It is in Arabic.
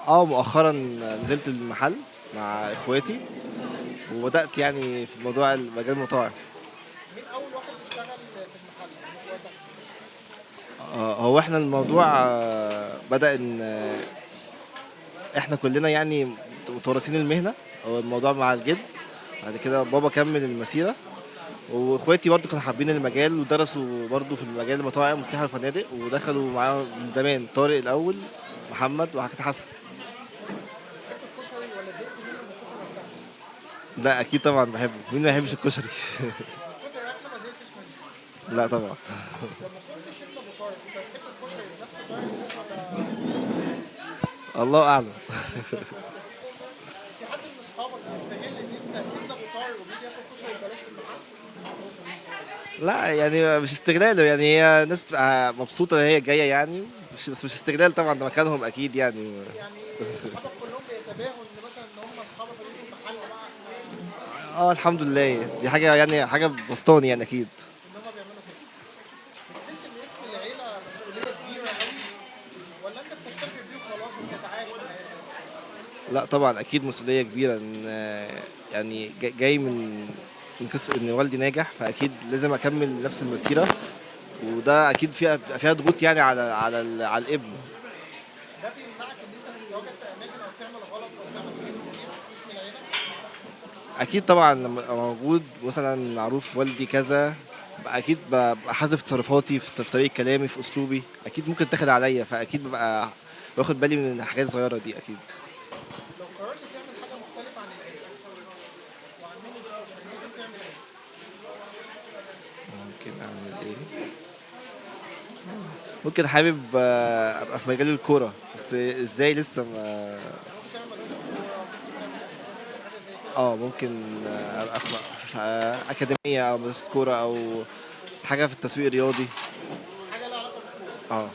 مؤخرا نزلت المحل مع اخواتي، وبدأت يعني في موضوع مجال المطاعم. مين اول واحد اشتغل في المحل من اخواتك؟ هو احنا الموضوع بدأ ان احنا كلنا يعني متورثين المهنة. هو الموضوع مع الجد، بعد كده بابا كمل المسيرة، واخواتي برضو كانوا حابين المجال ودرسوا برضو في المجال المطاعم والسياحة والفنادق، ودخلوا معاهم من زمان. طارق الأول، محمد، وبعد كده حسن. بتحب الكشري ولا زهقت منه من كتر ما بتاكله؟ لا أكيد طبعا بحبه، مين ما يحبش الكشري؟ من كتر اكله ما زهقتش منه. لا طبعا. لما كنتش انت ابو طارق كنت بتحب الكشري بنفس درجته ولا الله أعلم. في حد من اصحابك بيستغل ان انت ابن ابو طارق وبيجي ياكل كشري ببلاش في المحل؟ لا يعني مش استغلال، يعني هي ناس بتبقى مبسوطة إن هي جاية يعني. بس مش استغلال طبعا، ده مكانهم أكيد يعني. يعني اصحابك كلهم بيتباهوا ان مثلا ان هم اصحابك اللي في المحل بقى اه الحمد لله، دي حاجة يعني حاجة بسطاني يعني أكيد. ان هم بيعملوا كده. بتحس ان اسم العيله مسؤوليه كبيره قوي ولا انت بتكتفي بيه وخلاص وبتتعايش معاه؟ لا طبعا أكيد مسؤولية كبيرة، إن يعني جاي من قصة إن والدي ناجح، فأكيد لازم أكمل نفس المسيرة. وده أكيد فيها ضغوط يعني على الابن. ده بيمنعك ان انت تتواجد في اماكن او تعمل غلط او تعمل حاجات كتير باسم العيله؟ أكيد طبعا لما أبقى موجود مثلا معروف والدي كذا، أكيد ببقى حذف تصرفاتي في طريقة كلامي في أسلوبي، أكيد ممكن تاخد عليا، فأكيد ببقى واخد بالي من الحاجات الصغيرة دي أكيد. لو قررت تعمل حاجه مختلفه عن العيله وعن مهنه الكشري ممكن تعمل ايه؟ ممكن أعمل إيه؟ ممكن حابب أبقى في مجال الكورة، بس إزاي لسه ما. ممكن تعمل مدرسه كوره، ممكن تعمل حاجه زي كده. ممكن أبقى في أكاديمية أو مدرسة كورة، أو حاجة في التسويق الرياضي. حاجه لها علاقه بالكوره. اه